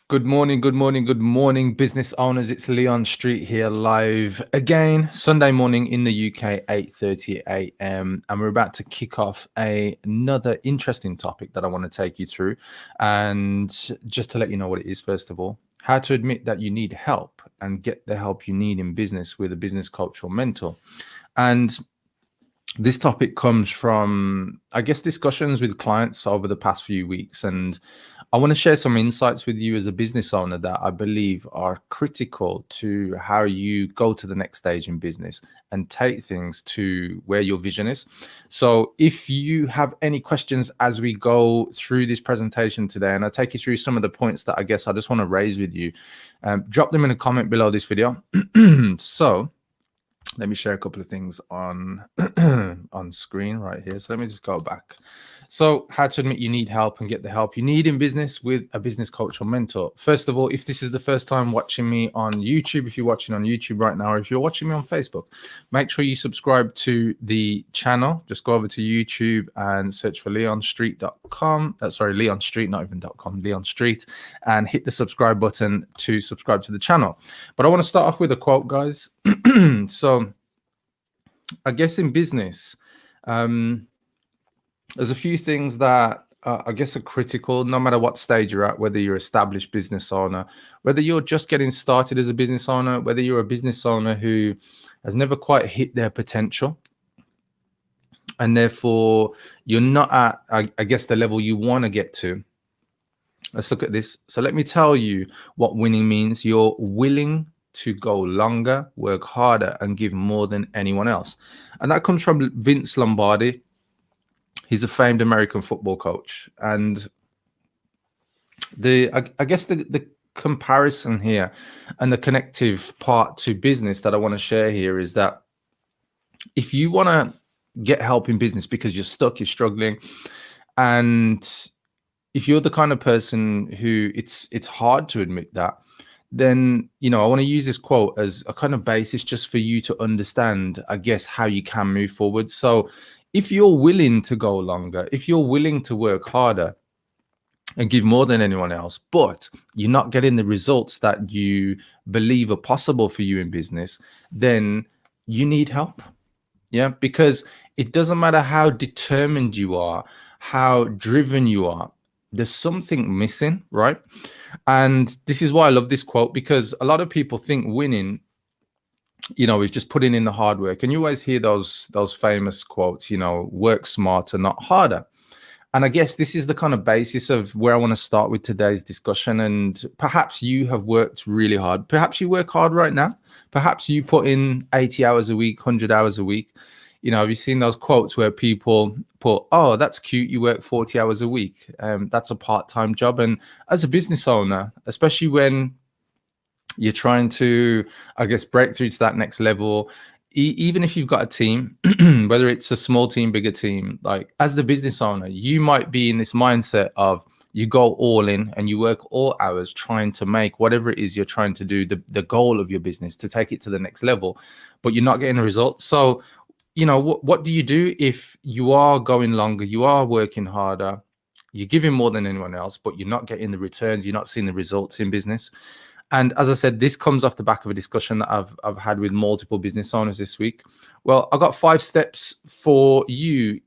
Good morning, good morning, good morning, business owners. It's Leon Street here live again, Sunday morning in the UK, 8:30 a.m. And we're about to kick off another interesting topic that I want to take you through. And just to let you know what it is, first of all, how to admit that you need help and get the help you need in business with a business coach or mentor. And this topic comes from, I guess, discussions with clients over the past few weeks. And I want to share some insights with you as a business owner that I believe are critical to how you go to the next stage in business and take things to where your vision is. So if you have any questions as we go through this presentation today, and I take you through some of the points that I guess I just want to raise with you, drop them in a comment below this video. So let me share a couple of things on on screen right here. So let me just go back. So how to admit you need help and get the help you need in business with a business coach or mentor. First of all, if this is the first time watching me on YouTube, if you're watching on YouTube right now, or if you're watching me on Facebook, make sure you subscribe to the channel. Just go over to YouTube and search for leonstreet.com. Sorry, Leon Street, not even .com, Leon Street, and hit the subscribe button to subscribe to the channel. But I want to start off with a quote, guys. So I guess in business, there's a few things that I guess are critical no matter what stage you're at, whether you're an established business owner, whether you're just getting started as a business owner, whether you're a business owner who has never quite hit their potential, and therefore you're not at, I guess, the level you want to get to. Let's look at this. So let me tell you what winning means. You're willing to go longer, work harder, and give more than anyone else. And that comes from Vince Lombardi. He's a famed American football coach. And I guess the comparison here and the connective part to business that I want to share here is that if you want to get help in business because you're stuck, you're struggling, and if you're the kind of person who it's hard to admit that, then, I want to use this quote as a kind of basis just for you to understand, I guess, how you can move forward. So if you're willing to go longer, if you're willing to work harder and give more than anyone else, but you're not getting the results that you believe are possible for you in business, then you need help. Yeah, because it doesn't matter how determined you are, how driven you are, there's something missing, right? And this is why I love this quote, because a lot of people think winning, is just putting in the hard work. And you always hear those famous quotes, work smarter, not harder. And I guess this is the kind of basis of where I want to start with today's discussion. And perhaps you have worked really hard. Perhaps you work hard right now. Perhaps you put in 80 hours a week, 100 hours a week. Have you seen those quotes where people put, oh, that's cute, you work 40 hours a week. That's a part-time job. And as a business owner, especially when you're trying to, I guess, break through to that next level, even if you've got a team, whether it's a small team, bigger team, like as the business owner, you might be in this mindset of you go all in and you work all hours trying to make whatever it is you're trying to do, the goal of your business, to take it to the next level, but you're not getting a result. So, what do you do if you are going longer, you are working harder, you're giving more than anyone else, but you're not getting the returns, you're not seeing the results in business? And as I said, this comes off the back of a discussion that I've had with multiple business owners this week. Well, I've got 5 steps for you,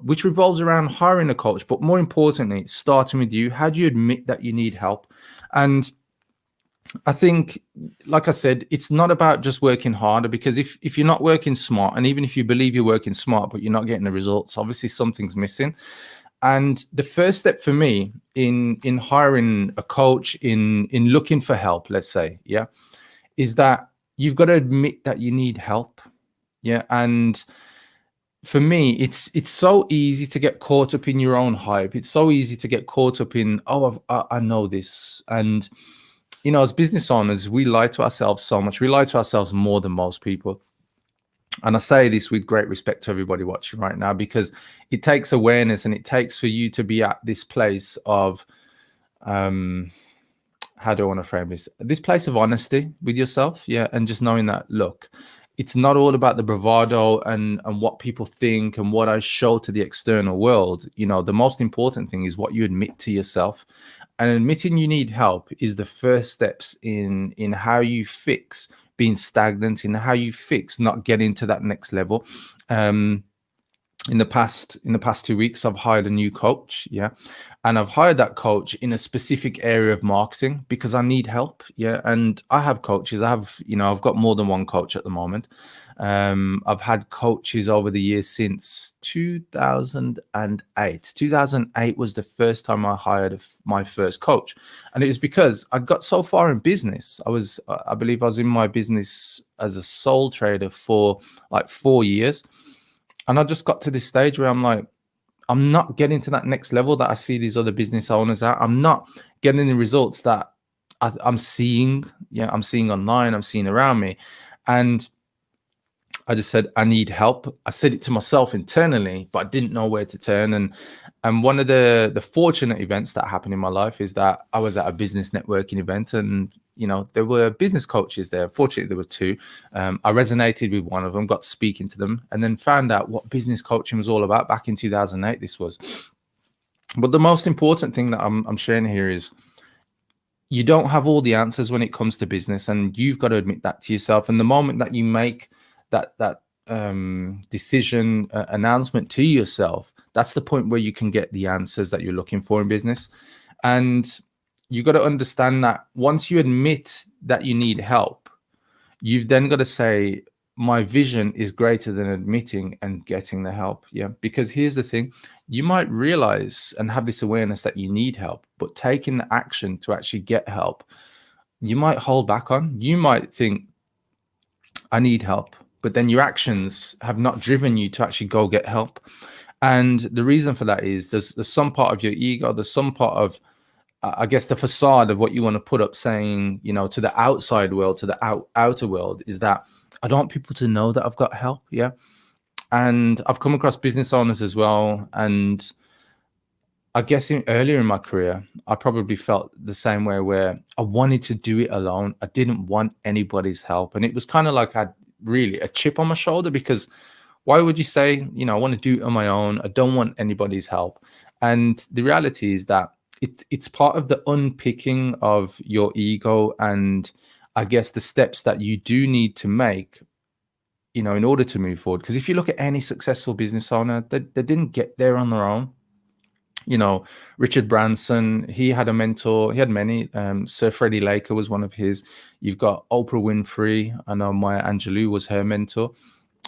which revolves around hiring a coach, but more importantly, starting with you. How do you admit that you need help? And I think, like I said, it's not about just working harder, because if you're not working smart, and even if you believe you're working smart, but you're not getting the results, obviously something's missing. And the first step for me in hiring a coach, in looking for help, let's say, yeah, is that you've got to admit that you need help. Yeah. And for me, it's so easy to get caught up in your own hype. It's so easy to get caught up in, oh, I know this. And, as business owners, we lie to ourselves so much. We lie to ourselves more than most people. And I say this with great respect to everybody watching right now, because it takes awareness, and it takes for you to be at this place of, how do I want to frame this? This place of honesty with yourself. Yeah. And just knowing that, look, it's not all about the bravado and what people think and what I show to the external world. The most important thing is what you admit to yourself. And admitting you need help is the first steps in how you fix being stagnant, in how you fix not getting to that next level. In the past 2 weeks, I've hired a new coach, yeah, and I've hired that coach in a specific area of marketing because I need help, yeah. And I have coaches. I've got more than one coach at the moment. I've had coaches over the years since 2008. 2008 was the first time I hired my first coach, and it was because I got so far in business. I believe I was in my business as a sole trader for like 4 years. And I just got to this stage where I'm like, I'm not getting to that next level that I see these other business owners at. I'm not getting the results that I'm seeing. Yeah, I'm seeing online, I'm seeing around me. And I just said, I need help. I said it to myself internally, but I didn't know where to turn. And one of the fortunate events that happened in my life is that I was at a business networking event, and there were business coaches there. Fortunately, there were two. I resonated with one of them, got speaking to them, and then found out what business coaching was all about back in 2008. This was. But the most important thing that I'm sharing here is you don't have all the answers when it comes to business, and you've got to admit that to yourself. And the moment that you make that decision announcement to yourself, that's the point where you can get the answers that you're looking for in business. And you got to understand that once you admit that you need help, you've then got to say, my vision is greater than admitting and getting the help. Yeah, because here's the thing, you might realize and have this awareness that you need help, but taking the action to actually get help, you might hold back on. You might think, I need help, but then your actions have not driven you to actually go get help. And the reason for that is there's some part of your ego, there's some part of, I guess, the facade of what you want to put up, saying, to the outside world, to the outer world, is that I don't want people to know that I've got help. Yeah. And I've come across business owners as well. And I guess earlier in my career, I probably felt the same way, where I wanted to do it alone. I didn't want anybody's help. And it was kind of like I had really a chip on my shoulder, because why would you say, I want to do it on my own? I don't want anybody's help. And the reality is that it's part of the unpicking of your ego, and I guess the steps that you do need to make, in order to move forward. Because if you look at any successful business owner, they didn't get there on their own. Richard Branson, he had a mentor. He had many. Sir Freddie Laker was one of his. You've got Oprah Winfrey. I know Maya Angelou was her mentor.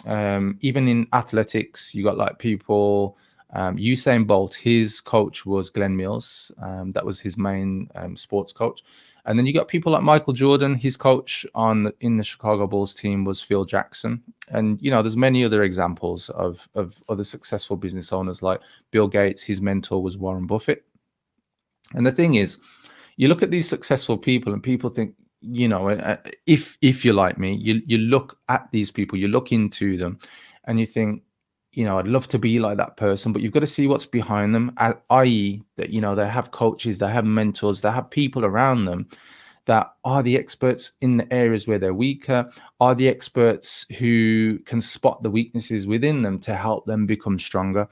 Even in athletics, you got like people. Usain Bolt, his coach was Glenn Mills. That was his main sports coach. And then you got people like Michael Jordan. His coach in the Chicago Bulls team was Phil Jackson. And there's many other examples of other successful business owners, like Bill Gates. His mentor was Warren Buffett. And the thing is, you look at these successful people, and people think, if you're like me, you look at these people, you look into them, and you think, I'd love to be like that person. But you've got to see what's behind them, i.e. that, they have coaches, they have mentors, they have people around them that are the experts in the areas where they're weaker, are the experts who can spot the weaknesses within them to help them become stronger.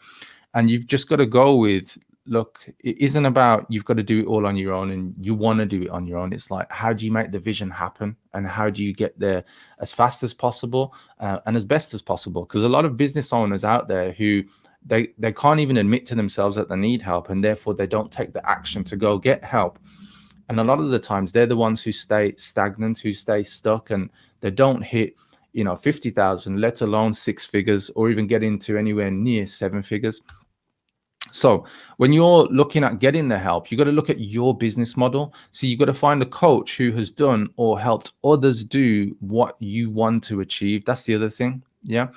And you've just got to go with, look, it isn't about you've got to do it all on your own and you want to do it on your own. It's like, how do you make the vision happen, and how do you get there as fast as possible and as best as possible? Because a lot of business owners out there who they can't even admit to themselves that they need help, and therefore they don't take the action to go get help. And a lot of the times they're the ones who stay stagnant, who stay stuck, and they don't hit 50,000, let alone 6 figures, or even get into anywhere near 7 figures. So when you're looking at getting the help, you got to look at your business model. So you've got to find a coach who has done or helped others do what you want to achieve. That's the other thing. Yeah.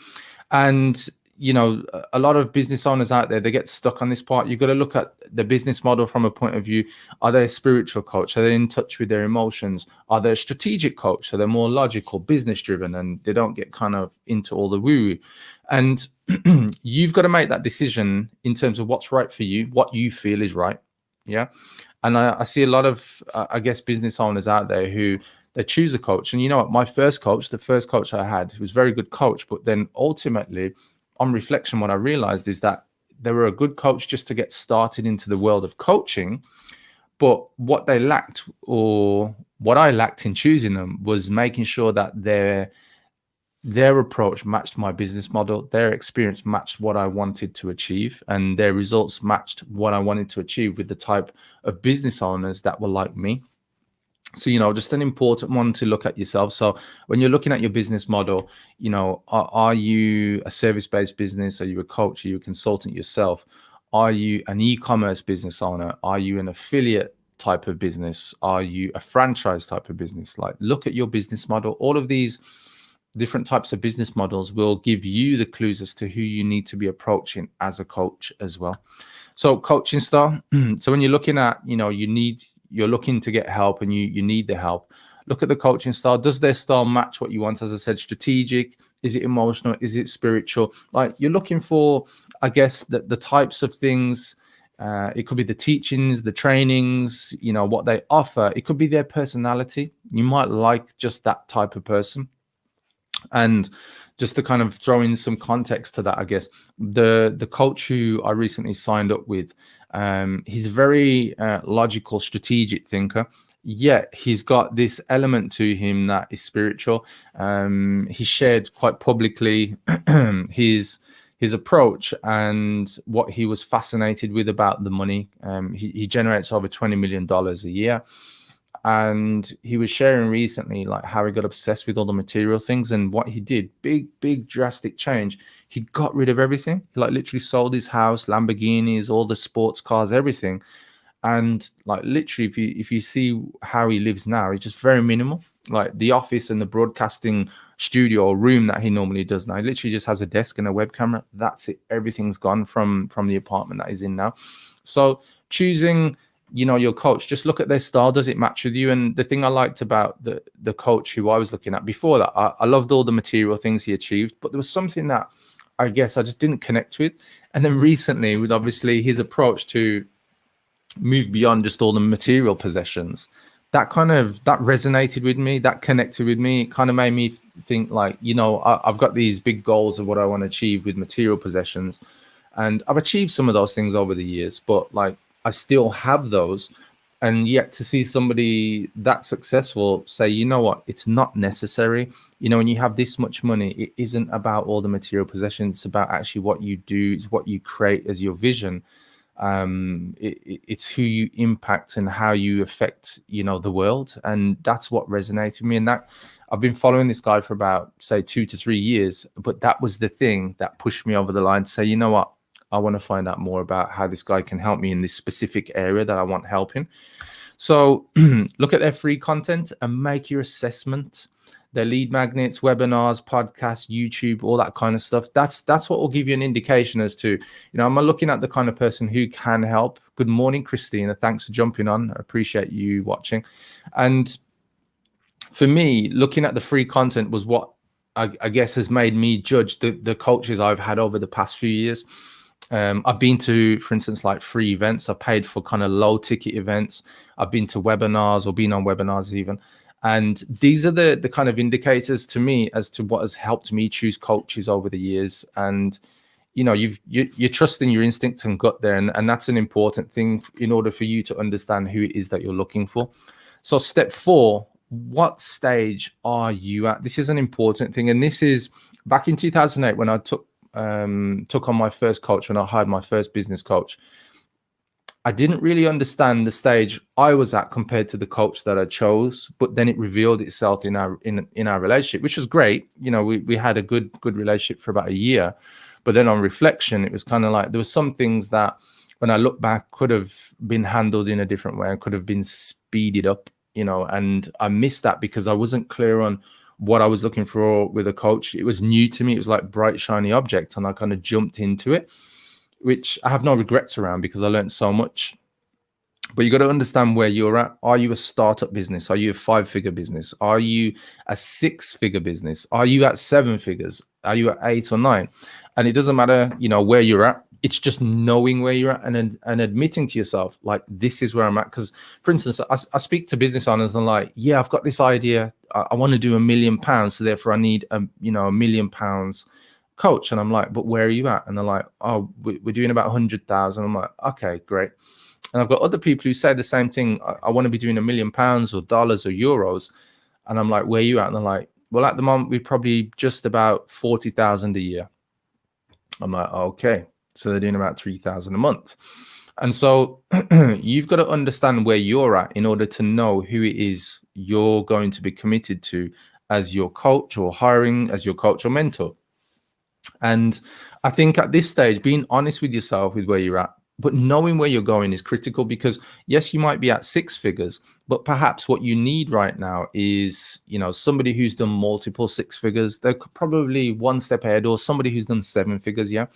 And, a lot of business owners out there, they get stuck on this part. You've got to look at the business model from a point of view. Are they a spiritual coach? Are they in touch with their emotions? Are they a strategic coach? So they're more logical, business driven, and they don't get kind of into all the woo-woo. And you've got to make that decision in terms of what's right for you, what you feel is right. Yeah. And I see a lot of, I guess, business owners out there who they choose a coach. And you know what? My first coach, the first coach I had, was a very good coach. But then ultimately, on reflection, what I realized is that they were a good coach just to get started into the world of coaching. But what they lacked, or what I lacked in choosing them, was making sure that their approach matched my business model, their experience matched what I wanted to achieve, and their results matched what I wanted to achieve with the type of business owners that were like me. So, just an important one to look at yourself. So when you're looking at your business model, are you a service-based business? Are you a coach? Are you a consultant yourself? Are you an e-commerce business owner? Are you an affiliate type of business? Are you a franchise type of business? Like, look at your business model. All of these different types of business models will give you the clues as to who you need to be approaching as a coach as well. So coaching style. So when you're looking at, you're looking to get help, and you need the help. Look at the coaching style. Does their style match what you want? As I said, strategic. Is it emotional? Is it spiritual? Like, you're looking for, I guess, the types of things. It could be the teachings, the trainings, what they offer. It could be their personality. You might like just that type of person. And just to kind of throw in some context to that, I guess the coach who I recently signed up with, he's a very logical, strategic thinker. Yet he's got this element to him that is spiritual. He shared quite publicly his approach and what he was fascinated with about the money. He generates over $20 million a year. And he was sharing recently like how he got obsessed with all the material things, and what he did, big drastic change. He got rid of everything. He like literally sold his house, Lamborghinis, all the sports cars, everything. And like literally, if you see how he lives now, he's just very minimal. Like the office and the broadcasting studio or room that he normally does now, he literally just has a desk and a web camera. That's it. Everything's gone from the apartment that he's in now. So choosing your coach, just look at their style. Does it match with you? And the thing I liked about the coach who I was looking at before that, I loved all the material things he achieved, but there was something that I guess I just didn't connect with. And then recently, with obviously his approach to move beyond just all the material possessions, that resonated with me, that connected with me. It kind of made me think like, I've got these big goals of what I want to achieve with material possessions, and I've achieved some of those things over the years, but like I still have those. And yet to see somebody that successful say, you know what, it's not necessary. When you have this much money, it isn't about all the material possessions. It's about actually what you do, it's what you create as your vision. It's who you impact and how you affect, the world. And that's what resonated with me. And that I've been following this guy for about, say, 2 to 3 years. But that was the thing that pushed me over the line to say, you know what, I want to find out more about how this guy can help me in this specific area that I want help in. So look at their free content and make your assessment. Their lead magnets, webinars, podcasts, YouTube, all that kind of stuff. That's what will give you an indication as to, am I looking at the kind of person who can help? Good morning, Christina. Thanks for jumping on. I appreciate you watching. And for me, looking at the free content was what I guess has made me judge the coaches I've had over the past few years. I've been to, for instance, like free events. I've paid for kind of low ticket events. I've been to webinars or been on webinars even. And these are the kind of indicators to me as to what has helped me choose coaches over the years. And, you're trusting your instincts and gut there. And that's an important thing in order for you to understand who it is that you're looking for. So step 4, what stage are you at? This is an important thing. And this is back in 2008 when I took on my first coach, when I hired my first business coach. I didn't really understand the stage I was at compared to the coach that I chose, but then it revealed itself in our relationship, which was great. We had a good relationship for about a year, but then on reflection, it was kind of like there were some things that when I look back could have been handled in a different way and could have been speeded up, and I missed that because I wasn't clear on what I was looking for with a coach. It was new to me. It was like bright, shiny object, and I kind of jumped into it, which I have no regrets around because I learned so much. But you got to understand where you're at. Are you a startup business? Are you a 5-figure business? Are you a 6-figure business? Are you at 7 figures? Are you at 8 or 9? And it doesn't matter, where you're at. It's just knowing where you're at and admitting to yourself, like, this is where I'm at. Because, for instance, I speak to business owners and like, yeah, I've got this idea. I want to do £1 million. So therefore I need £1 million coach. And I'm like, but where are you at? And they're like, oh, we're doing about 100,000. I'm like, okay, great. And I've got other people who say the same thing. I want to be doing £1 million or dollars or euros. And I'm like, where are you at? And they're like, well, at the moment, we're probably just about 40,000 a year. I'm like, okay. So they're doing about 3,000 a month. And so you've got to understand where you're at in order to know who it is you're going to be committed to as your coach, or hiring as your coach or mentor. And I think at this stage, being honest with yourself with where you're at, but knowing where you're going is critical, because yes, you might be at 6 figures, but perhaps what you need right now is, somebody who's done multiple 6 figures. They're probably one step ahead, or somebody who's done 7 figures. Yeah.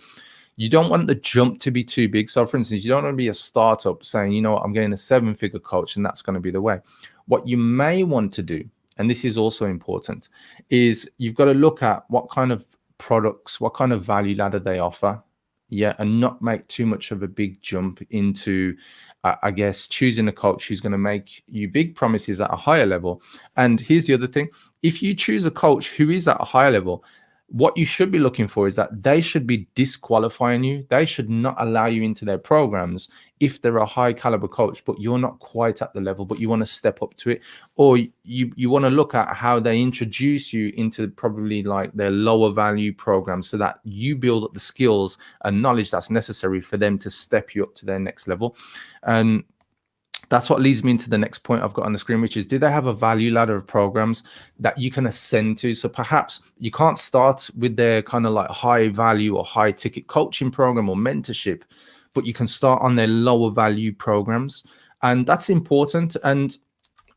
You don't want the jump to be too big. So for instance, you don't want to be a startup saying, I'm getting a 7-figure coach and that's going to be the way. What you may want to do, and this is also important, is you've got to look at what kind of products, what kind of value ladder they offer. Yeah. And not make too much of a big jump into, I guess, choosing a coach who's going to make you big promises at a higher level. And here's the other thing. If you choose a coach who is at a higher level, what you should be looking for is that they should be disqualifying you. They should not allow you into their programs if they're a high caliber coach, but you're not quite at the level, but you want to step up to it. Or you want to look at how they introduce you into probably like their lower value programs, so that you build up the skills and knowledge that's necessary for them to step you up to their next level. And that's what leads me into the next point I've got on the screen, which is, do they have a value ladder of programs that you can ascend to? So perhaps you can't start with their kind of like high value or high ticket coaching program or mentorship, but you can start on their lower value programs. And that's important. And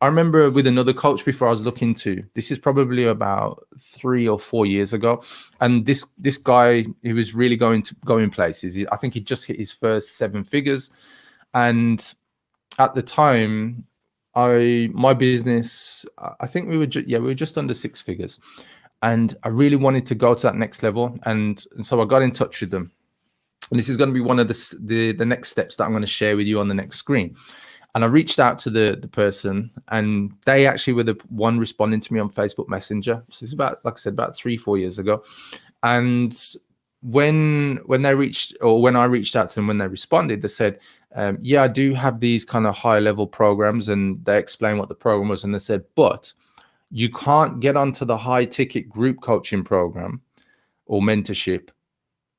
I remember with another coach before I was looking to, this is probably about 3 or 4 years ago. And this guy, he was really going places. I think he just hit his first 7 figures. And at the time, my business, I think we were just under 6 figures, and I really wanted to go to that next level, and so I got in touch with them. And this is going to be one of the next steps that I'm going to share with you on the next screen. And I reached out to the person, and they actually were the one responding to me on Facebook Messenger. So it's about, like I said, about 3-4 years ago. And when I reached out to them, when they responded, they said, yeah, I do have these kind of high level programs. And they explained what the program was. And they said, but you can't get onto the high ticket group coaching program or mentorship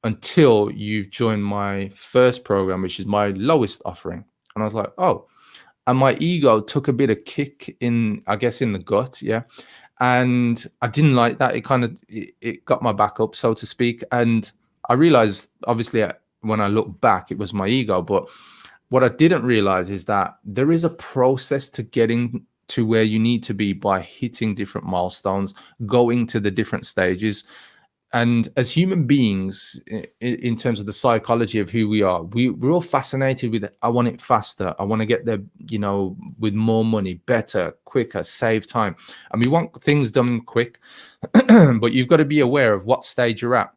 until you've joined my first program, which is my lowest offering. And I was like, oh, and my ego took a bit of kick in the gut. Yeah. And I didn't like that. It got my back up, so to speak. And I realized, obviously, when I look back, it was my ego. But what I didn't realize is that there is a process to getting to where you need to be by hitting different milestones, going to the different stages. And as human beings, in terms of the psychology of who we are, we're all fascinated with it. I want it faster. I want to get there, with more money, better, quicker, save time. And we want things done quick. But you've got to be aware of what stage you're at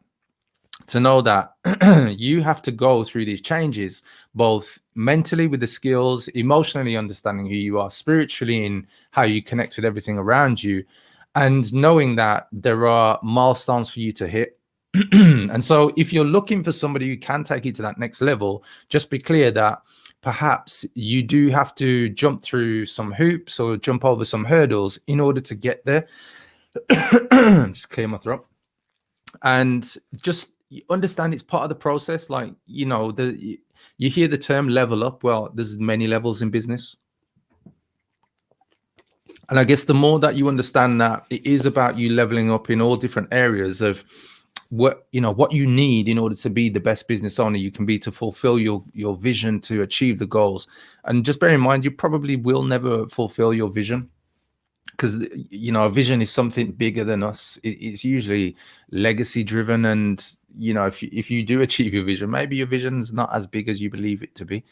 to know that you have to go through these changes, both mentally with the skills, emotionally understanding who you are, spiritually in how you connect with everything around you, and knowing that there are milestones for you to hit. And so if you're looking for somebody who can take you to that next level, just be clear that perhaps you do have to jump through some hoops or jump over some hurdles in order to get there. Just clear my throat. And just understand it's part of the process. Like, you hear the term level up. Well, there's many levels in business. And I guess the more that you understand that it is about you leveling up in all different areas of what you need in order to be the best business owner you can be, to fulfill your vision, to achieve the goals. And just bear in mind, you probably will never fulfill your vision, because a vision is something bigger than us. It's usually legacy driven. And if you do achieve your vision, maybe your vision's not as big as you believe it to be.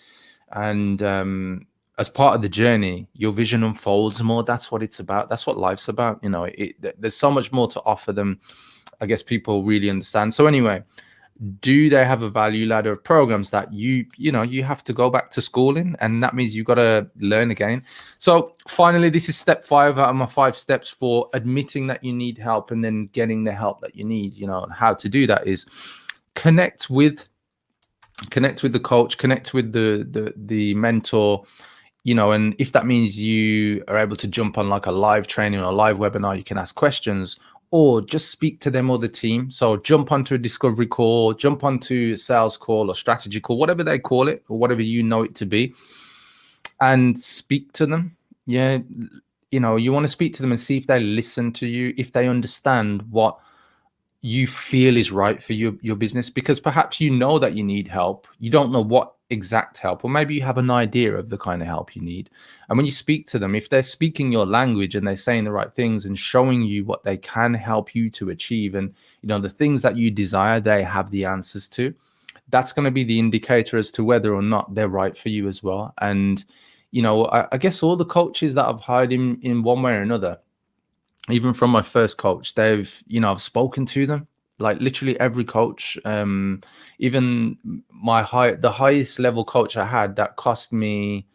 And as part of the journey, your vision unfolds more. That's what it's about. That's what life's about. There's so much more to offer than I guess people really understand. So anyway, do they have a value ladder of programs that you have to go back to school in? And that means you've got to learn again. So finally, this is step 5 out of my 5 steps for admitting that you need help and then getting the help that you need. And how to do that is connect with connect with the coach, connect with the mentor, you know, and if that means you are able to jump on like a live training or a live webinar, you can ask questions or just speak to them or the team. So jump onto a discovery call, jump onto a sales call or strategy call, whatever they call it or whatever you know it to be, and speak to them. Yeah, you know, you want to speak to them and see if they listen to you, if they understand what you feel is right for your business, because perhaps you know that you need help, you don't know what exact help, or maybe you have an idea of the kind of help you need. And when you speak to them, if they're speaking your language and they're saying the right things and showing you what they can help you to achieve, and you know the things that you desire they have the answers to, that's going to be the indicator as to whether or not they're right for you as well. And you know, I guess all the coaches that I've hired in one way or another, even from my first coach, they've, you know, I've spoken to them, like literally every coach. Even the highest level coach I had, that cost me,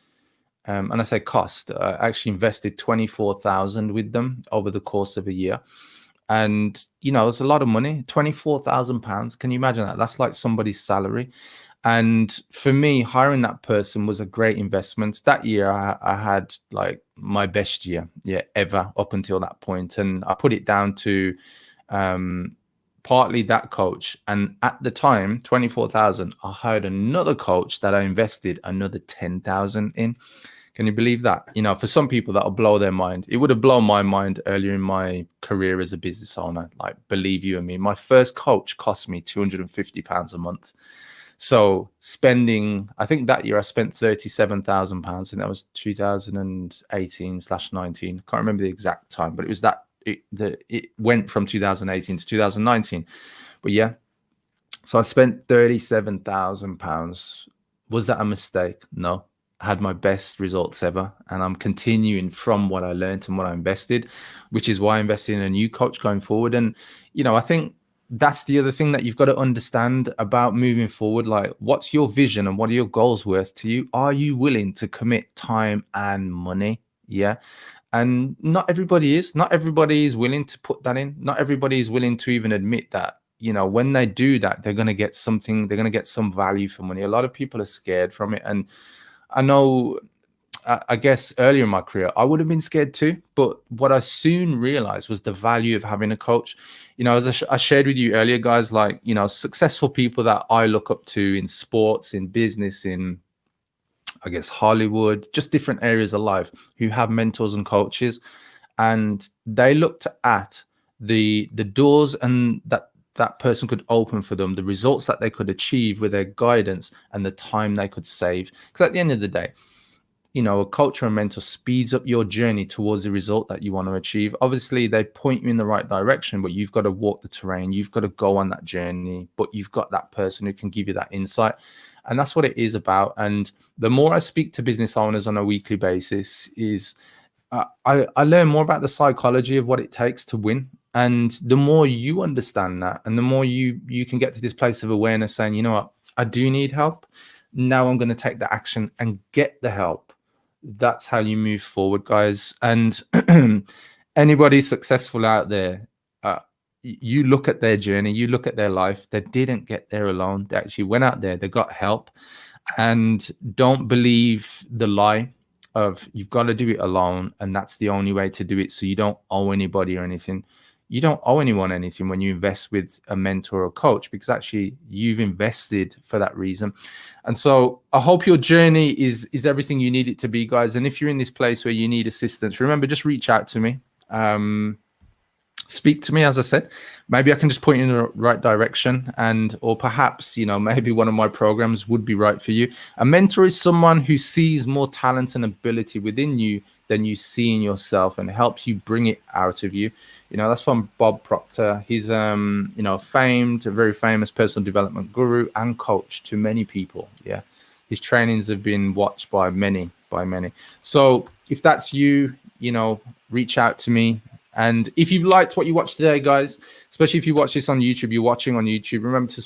and I say cost, I actually invested 24,000 with them over the course of a year. And you know, it's a lot of money, £24,000. Can you imagine that? That's like somebody's salary. And for me, hiring that person was a great investment. That year, I had like my best year, yeah, ever up until that point. And I put it down to partly that coach. And at the time, 24,000, I hired another coach that I invested another 10,000 in. Can you believe that? You know, for some people that'll blow their mind. It would have blown my mind earlier in my career as a business owner. Like, believe you and me, my first coach cost me £250 a month. So spending, I think that year I spent £37,000, and that was 2018/19. Can't remember the exact time, but it was that it went from 2018 to 2019. But yeah, so I spent £37,000. Was that a mistake? No. I had my best results ever, and I'm continuing from what I learned and what I invested, which is why I invested in a new coach going forward. And you know, I think that's the other thing that you've got to understand about moving forward. Like, what's your vision and what are your goals worth to you? Are you willing to commit time and money? Yeah. And not everybody is. Not everybody is willing to put that in. Not everybody is willing to even admit that, you know, when they do that, they're going to get something, they're going to get some value for money. A lot of people are scared from it. And I know, I guess earlier in my career, I would have been scared too. But what I soon realized was the value of having a coach. You know, as I shared with you earlier, guys, like, you know, successful people that I look up to in sports, in business, in, I guess, Hollywood, just different areas of life, who have mentors and coaches. And they looked at the doors and that person could open for them, the results that they could achieve with their guidance and the time they could save. Because at the end of the day, you know, a coach or a mentor speeds up your journey towards the result that you want to achieve. Obviously, they point you in the right direction, but you've got to walk the terrain. You've got to go on that journey, but you've got that person who can give you that insight. And that's what it is about. And the more I speak to business owners on a weekly basis, is I learn more about the psychology of what it takes to win. And the more you understand that, and the more you can get to this place of awareness saying, you know what, I do need help. Now I'm going to take the action and get the help. That's how you move forward, guys. And anybody successful out there, you look at their journey, you look at their life. They didn't get there alone. They actually went out there, they got help. And don't believe the lie of you've got to do it alone and that's the only way to do it, so you don't owe anybody or anything. You don't owe anyone anything when you invest with a mentor or coach, because actually you've invested for that reason. And so I hope your journey is everything you need it to be, guys. And if you're in this place where you need assistance, remember, just reach out to me. Speak to me, as I said. Maybe I can just point you in the right direction, and or perhaps, you know, maybe one of my programs would be right for you. A mentor is someone who sees more talent and ability within you than you see in yourself and helps you bring it out of you. You know, that's from Bob Proctor. He's you know, a very famous personal development guru and coach to many people. Yeah, his trainings have been watched by many. So if that's you, you know, reach out to me. And if you liked what you watched today, guys, especially if you watch this on YouTube, you're watching on YouTube, remember to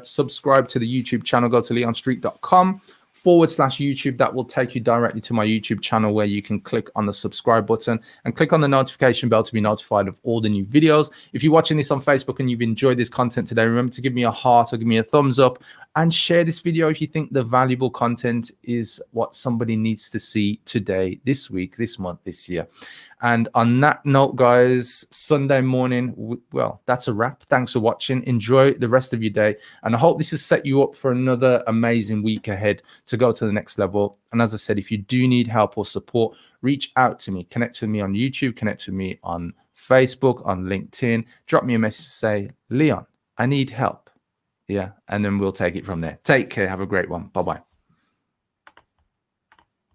subscribe to the YouTube channel. Go to leonstreet.com/YouTube. That will take you directly to my YouTube channel, where you can click on the subscribe button and click on the notification bell to be notified of all the new videos. If you're watching this on Facebook and you've enjoyed this content today, remember to give me a heart or give me a thumbs up. and share this video if you think the valuable content is what somebody needs to see today, this week, this month, this year. And on that note, guys, Sunday morning, well, that's a wrap. Thanks for watching. Enjoy the rest of your day. And I hope this has set you up for another amazing week ahead to go to the next level. And as I said, if you do need help or support, reach out to me. Connect with me on YouTube, connect with me on Facebook, on LinkedIn. Drop me a message, say, Leon, I need help. Yeah, and then we'll take it from there. Take care. Have a great one. Bye-bye.